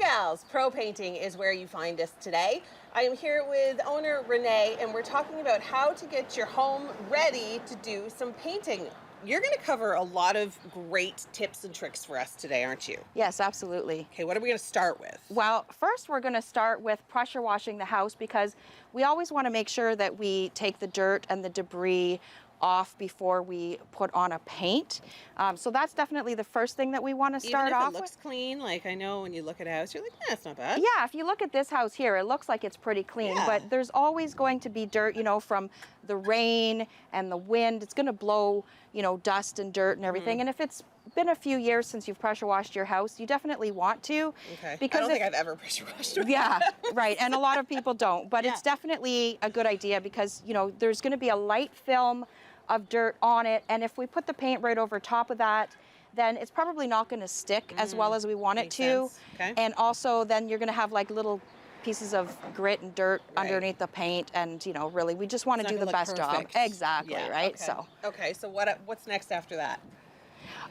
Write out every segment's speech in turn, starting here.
2Gals ProPainting is where you find us today. I am here with owner Renee, and we're talking about how to get your home ready to do some painting. You're going to cover a lot of great tips and tricks for us today, aren't you? Yes, absolutely. Okay, what are we going to start with? Well, first we're going to start with pressure washing the house because we always want to make sure that we take the dirt and the debris off before we put on a paint. So that's definitely the first thing that we want to start off with. Even if it looks clean, like I know when you look at a house, you're like, that's not bad. Yeah, if you look at this house here, it looks like it's pretty clean, but there's always going to be dirt, you know, from the rain and the wind. It's going to blow, you know, dust and dirt and everything. And if it's been a few years since you've pressure washed your house, you definitely want to. Okay. Because I don't think I've ever pressure washed it. Yeah, right. And a lot of people don't, but it's definitely a good idea because, you know, there's going to be a light film of dirt on it, and if we put the paint right over top of that, then it's probably not going to stick as well as we want it to. Okay. And also then you're going to have like little pieces of grit and dirt underneath the paint, and you know, really we just want to do the best job. Exactly, right? Okay, so what's next after that?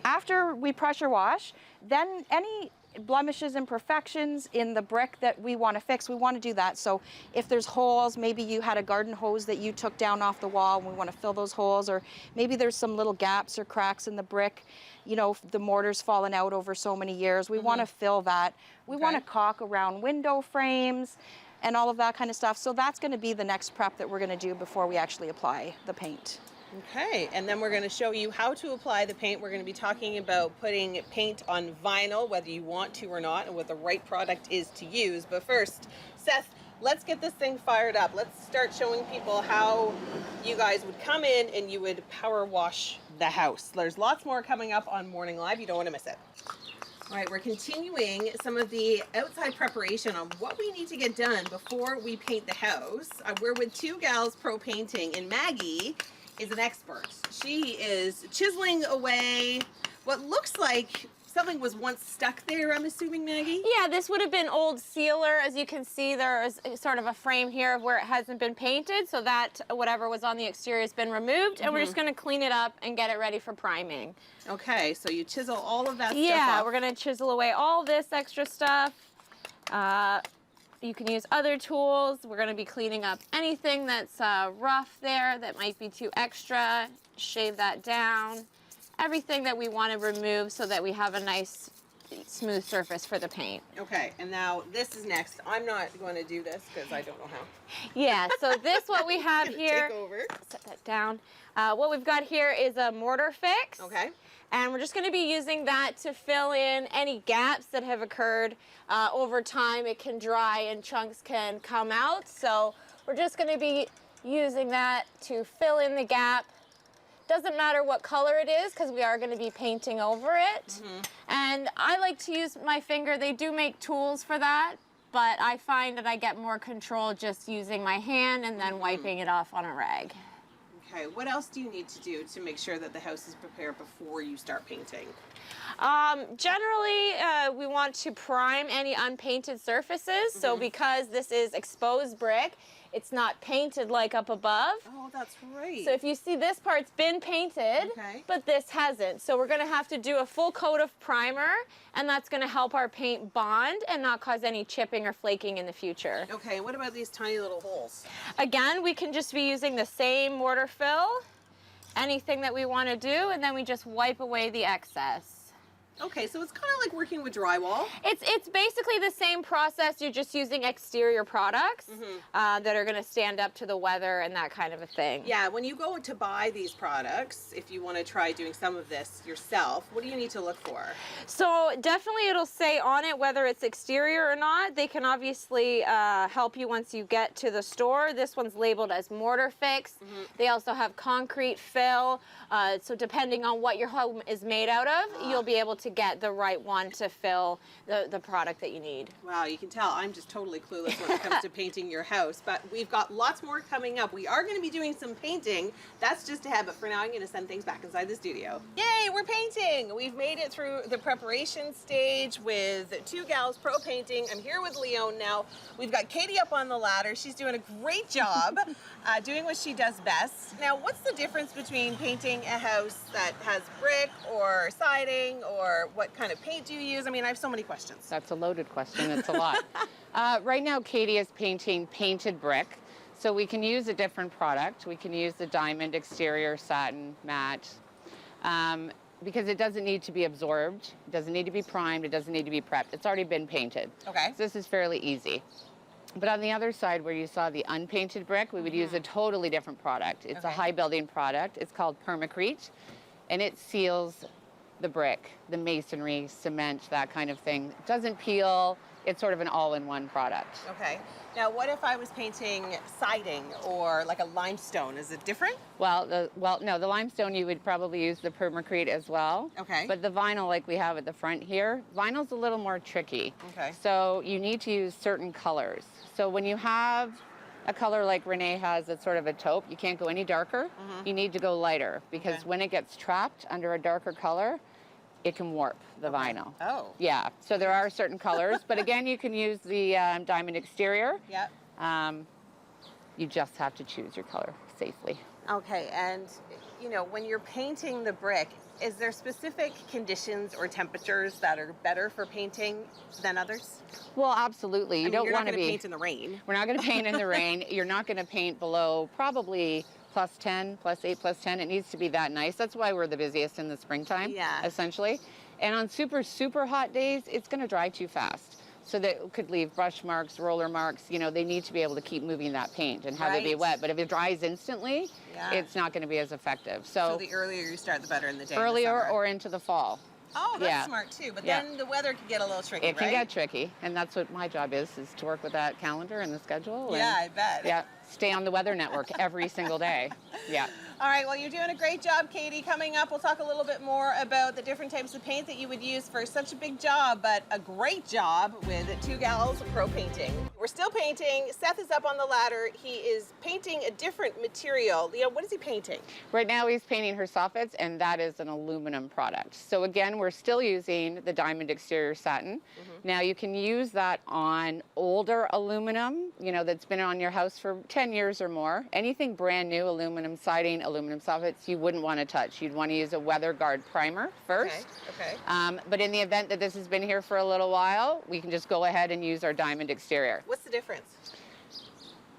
After we pressure wash, then any blemishes, imperfections in the brick that we want to fix, we want to do that. So if there's holes, maybe you had a garden hose that you took down off the wall and we want to fill those holes, or maybe there's some little gaps or cracks in the brick, you know, the mortar's fallen out over so many years. We want to fill that. We want to caulk around window frames and all of that kind of stuff. So that's going to be the next prep that we're going to do before we actually apply the paint. Okay, and then we're going to show you how to apply the paint. We're going to be talking about putting paint on vinyl, whether you want to or not, and what the right product is to use. But first, Seth, let's get this thing fired up. Let's start showing people how you guys would come in and you would power wash the house. There's lots more coming up on Morning Live. You don't want to miss it. All right, we're continuing some of the outside preparation on what we need to get done before we paint the house. We're with 2Gals ProPainting, and Maggie is an expert. She is chiseling away what looks like something was once stuck there, I'm assuming, Maggie? Yeah, this would have been old sealer. As you can see, there is sort of a frame here of where it hasn't been painted, so that whatever was on the exterior has been removed, and we're just gonna clean it up and get it ready for priming. Okay, so you chisel all of that stuff off. Yeah, we're gonna chisel away all this extra stuff. You can use other tools. We're going to be cleaning up anything that's rough there that might be too extra. Shave that down. Everything that we want to remove so that we have a nice smooth surface for the paint. Okay, and now this is next. I'm not going to do this because I don't know how. Yeah, so this what we have here. Take over. Set that down. What we've got here is a mortar fix. Okay. And we're just going to be using that to fill in any gaps that have occurred. Over time, it can dry and chunks can come out. So we're just going to be using that to fill in the gap. Doesn't matter what color it is because we are going to be painting over it. And I like to use my finger. They do make tools for that, but I find that I get more control just using my hand and then wiping it off on a rag. Okay, what else do you need to do to make sure that the house is prepared before you start painting? Generally, we want to prime any unpainted surfaces. So because this is exposed brick, it's not painted like up above. Oh, that's right. So if you see this part's been painted, but this hasn't. So we're gonna have to do a full coat of primer, and that's gonna help our paint bond and not cause any chipping or flaking in the future. Okay, what about these tiny little holes? Again, we can just be using the same mortar fill, anything that we wanna do, and then we just wipe away the excess. Okay, so it's kind of like working with drywall. It's basically the same process. You're just using exterior products that are going to stand up to the weather and that kind of a thing. Yeah, when you go to buy these products, if you want to try doing some of this yourself, what do you need to look for? So definitely it'll say on it whether it's exterior or not. They can obviously help you once you get to the store. This one's labeled as mortar fix. They also have concrete fill. So depending on what your home is made out of, you'll be able to get the right one to fill the product that you need. Wow, you can tell I'm just totally clueless when it comes to painting your house, but we've got lots more coming up. We are going to be doing some painting. That's just a habit. For now, I'm going to send things back inside the studio. Yay, we're painting! We've made it through the preparation stage with 2Gals ProPainting. I'm here with Leon now. We've got Katie up on the ladder. She's doing a great job doing what she does best. Now, what's the difference between painting a house that has brick or siding or or what kind of paint do you use? I mean, I have so many questions. That's a loaded question. It's a lot. Right now, Katie is painting painted brick. So we can use a different product. We can use the diamond exterior satin matte because it doesn't need to be absorbed. It doesn't need to be primed. It doesn't need to be prepped. It's already been painted. Okay. So this is fairly easy. But on the other side where you saw the unpainted brick, we would use a totally different product. It's a high building product. It's called Permacrete, and it seals the brick, the masonry, cement, that kind of thing. It doesn't peel. It's sort of an all-in-one product. Okay. Now, what if I was painting siding or like a limestone? Is it different? Well, no, the limestone you would probably use the Permacrete as well. Okay. But the vinyl, like we have at the front here, vinyl's a little more tricky. Okay. So you need to use certain colors. So when you have a color like Renee has that's sort of a taupe, you can't go any darker. You need to go lighter because when it gets trapped under a darker color, it can warp the vinyl. Oh. Yeah, so there are certain colors, but again, you can use the diamond exterior. Yep. You just have to choose your color safely. Okay, and you know, when you're painting the brick, is there specific conditions or temperatures that are better for painting than others? Well, absolutely. You don't want to be paint in the rain. We're not going to paint in the rain. You're not going to paint below probably +10, +8, +10. It needs to be that nice. That's why we're the busiest in the springtime, essentially. And on super, super hot days, it's going to dry too fast. So that it could leave brush marks, roller marks. You know, they need to be able to keep moving that paint and have it be wet. But if it dries instantly, it's not going to be as effective. So the earlier you start, the better in the day. Earlier or into the fall. Oh, that's smart too. But then the weather can get a little tricky, It can get tricky, and that's what my job is to work with that calendar and the schedule. Yeah, I bet. Yeah, stay on the Weather Network every single day. Yeah. All right, well, you're doing a great job, Katie. Coming up, we'll talk a little bit more about the different types of paint that you would use for such a big job, but a great job with 2Gals ProPainting. We're still painting. Seth is up on the ladder. He is painting a different material. Leo, what is he painting? Right now he's painting her soffits, and that is an aluminum product. So again, we're still using the diamond exterior satin. Now you can use that on older aluminum, you know, that's been on your house for 10 years or more. Anything brand new, aluminum siding, aluminum soffits, you wouldn't want to touch. You'd want to use a weather guard primer first. Okay. But in the event that this has been here for a little while, we can just go ahead and use our diamond exterior. What's the difference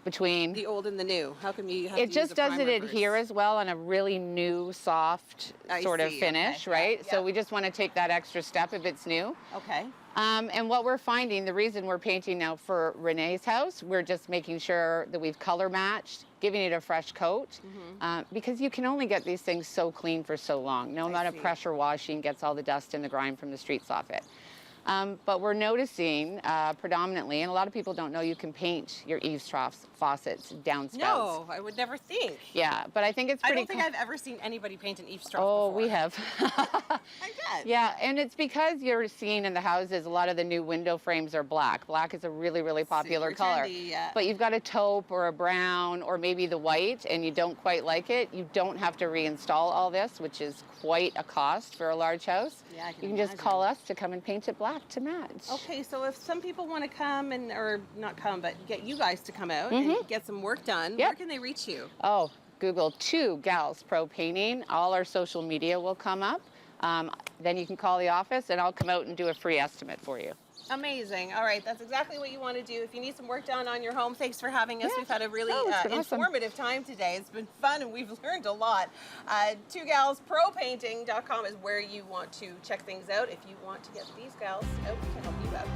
between the old and the new? How come you have it just doesn't adhere as well on a really new, soft sort of finish, right? So we just want to take that extra step if it's new. Okay. And what we're finding, the reason we're painting now for Renee's house, we're just making sure that we've color matched, giving it a fresh coat, because you can only get these things so clean for so long. No amount of pressure washing gets all the dust and the grime from the streets off it. But we're noticing predominantly, and a lot of people don't know, you can paint your eaves troughs, faucets, downspouts. No, I would never think. Yeah, but I think it's pretty. I don't think I've ever seen anybody paint an eaves trough Oh, before. we have. I bet. Yeah, and it's because you're seeing in the houses a lot of the new window frames are black. Black is a really, really popular color. Trendy, yeah. But you've got a taupe or a brown or maybe the white, and you don't quite like it. You don't have to reinstall all this, which is quite a cost for a large house. Yeah, I can You can just call us to come and paint it black to match. Okay, so if some people want to come and, or not come, but get you guys to come out and get some work done, where can they reach you? Oh, Google 2Gals ProPainting. All our social media will come up. Then you can call the office and I'll come out and do a free estimate for you. Amazing. All right, that's exactly what you want to do. If you need some work done on your home, thanks for having us. We've had a really informative time today. It's been fun and we've learned a lot. 2GalsProPainting.com is where you want to check things out if you want to get these gals out to help you out.